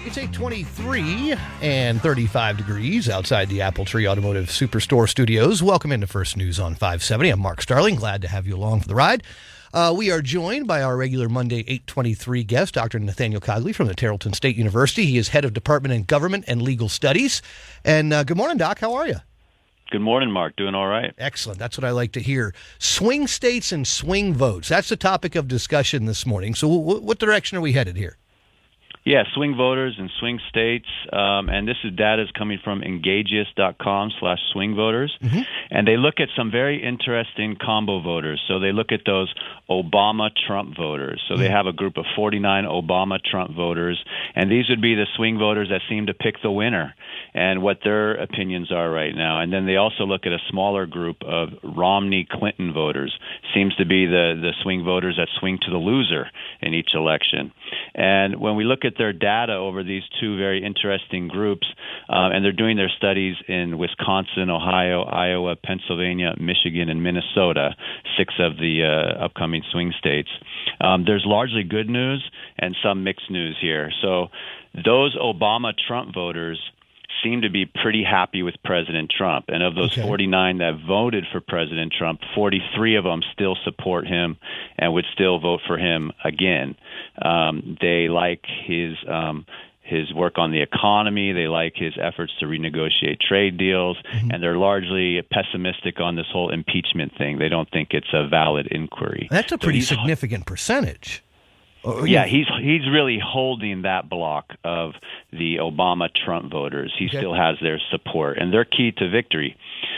It's 8:23 and 35 degrees outside the Apple Tree Automotive Superstore studios. Welcome into First News on 570. I'm Mark Starling. Glad to have you along for the ride. We are joined by our regular Monday 8:23 guest, Dr. Nathaniel Cogley from the Tarleton State University. He is head of Department in Government and Legal Studies. And good morning, Doc. How are you? Good morning, Mark. Doing all right. Excellent. That's what I like to hear. Swing states and swing votes. That's the topic of discussion this morning. So what direction are we headed here? Yeah, swing voters and swing states, and this is data is coming from engageus.com/swing voters, and they look at some very interesting combo voters. So they look at those Obama-Trump voters. So they have a group of 49 Obama-Trump voters, and these would be the swing voters that seem to pick the winner and what their opinions are right now. And then they also look at a smaller group of Romney-Clinton voters. Seems to be the swing voters that swing to the loser in each election. And when we look at their data over these two very interesting groups, and they're doing their studies in Wisconsin, Ohio, Iowa, Pennsylvania, Michigan, and Minnesota, 6 of the upcoming swing states. There's largely good news and some mixed news here. So those Obama-Trump voters seem to be pretty happy with President Trump. And of those 49 that voted for President Trump, 43 of them still support him and would still vote for him again. They like his work on the economy. They like his efforts to renegotiate trade deals. And they're largely pessimistic on this whole impeachment thing. They don't think it's a valid inquiry. That's a pretty significant percentage. Yeah, he's really holding that block of the Obama-Trump voters. He still has their support, and they're key to victory.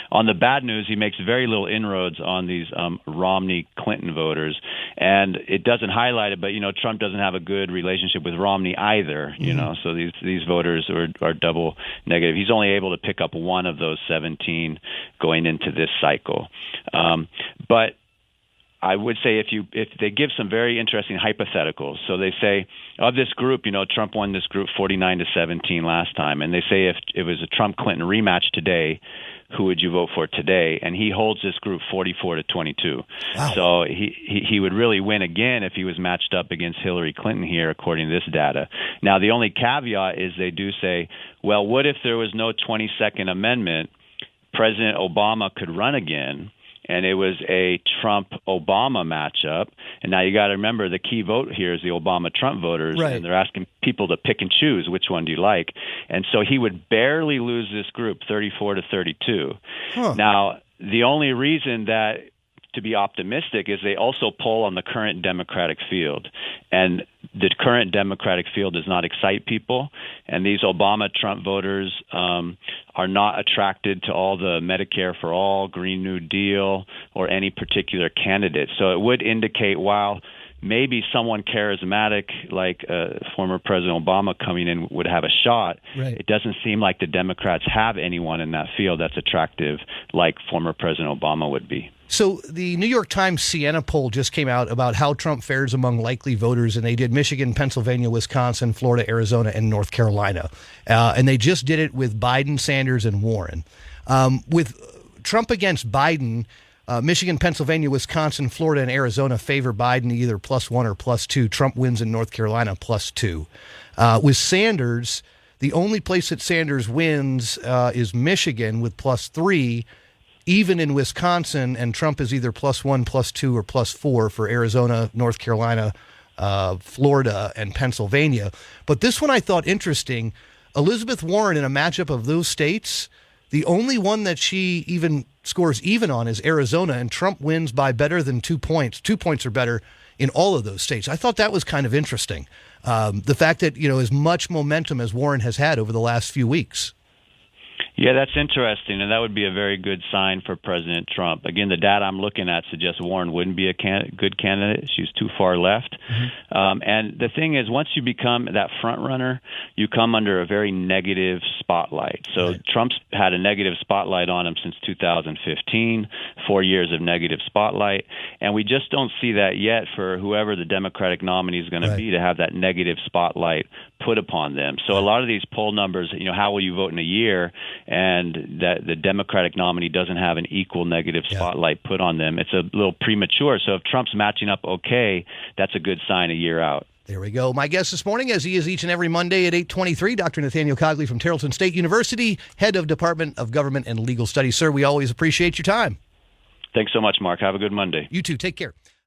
On the bad news, he makes very little inroads on these Romney-Clinton voters, and it doesn't highlight it, but, Trump doesn't have a good relationship with Romney either, so these voters are double negative. He's only able to pick up one of those 17 going into this cycle. But I would say if they give some very interesting hypotheticals. So they say of this group, Trump won this group 49-17 last time, and they say if it was a Trump-Clinton rematch today, who would you vote for today? And he holds this group 44-22. Wow. So he would really win again if he was matched up against Hillary Clinton here, according to this data. Now, the only caveat is they do say, well, what if there was no 22nd Amendment? President Obama could run again, and it was a Trump-Obama matchup. And now you got to remember the key vote here is the Obama-Trump voters, and they're asking people to pick and choose which one do you like. And so he would barely lose this group 34-32. Now, the only reason that to be optimistic is they also poll on the current Democratic field. And the current Democratic field does not excite people. And these Obama-Trump voters are not attracted to all the Medicare for All, Green New Deal, or any particular candidate. So it would indicate, while maybe someone charismatic like former President Obama coming in would have a shot, it doesn't seem like the Democrats have anyone in that field that's attractive like former President Obama would be. So the New York Times Siena poll just came out about how Trump fares among likely voters, and they did Michigan, Pennsylvania, Wisconsin, Florida, Arizona, and North Carolina. And they just did it with Biden, Sanders, and Warren. With Trump against Biden, Michigan, Pennsylvania, Wisconsin, Florida, and Arizona favor Biden either +1 or +2. Trump wins in North Carolina +2. With Sanders, the only place that Sanders wins is Michigan with +3. Even in Wisconsin, and Trump is either +1, +2, or +4 for Arizona, North Carolina, Florida, and Pennsylvania. But this one I thought interesting. Elizabeth Warren, in a matchup of those states, the only one that she even scores even on is Arizona, and Trump wins by better than 2 points. 2 points or better in all of those states. I thought that was kind of interesting. The fact that, as much momentum as Warren has had over the last few weeks. Yeah, that's interesting, and that would be a very good sign for President Trump. Again, the data I'm looking at suggests Warren wouldn't be a good candidate. She's too far left. And the thing is, once you become that front runner, you come under a very negative spotlight. So Trump's had a negative spotlight on him since 2015, 4 years of negative spotlight, and we just don't see that yet for whoever the Democratic nominee is going to be to have that negative spotlight put upon them. So a lot of these poll numbers, how will you vote in a year? And that the Democratic nominee doesn't have an equal negative spotlight put on them. It's a little premature. So if Trump's matching up okay, that's a good sign a year out. There we go. My guest this morning, as he is each and every Monday at 8:23, Dr. Nathaniel Cogley from Tarleton State University, head of Department of Government and Legal Studies. Sir, we always appreciate your time. Thanks so much, Mark. Have a good Monday. You too. Take care.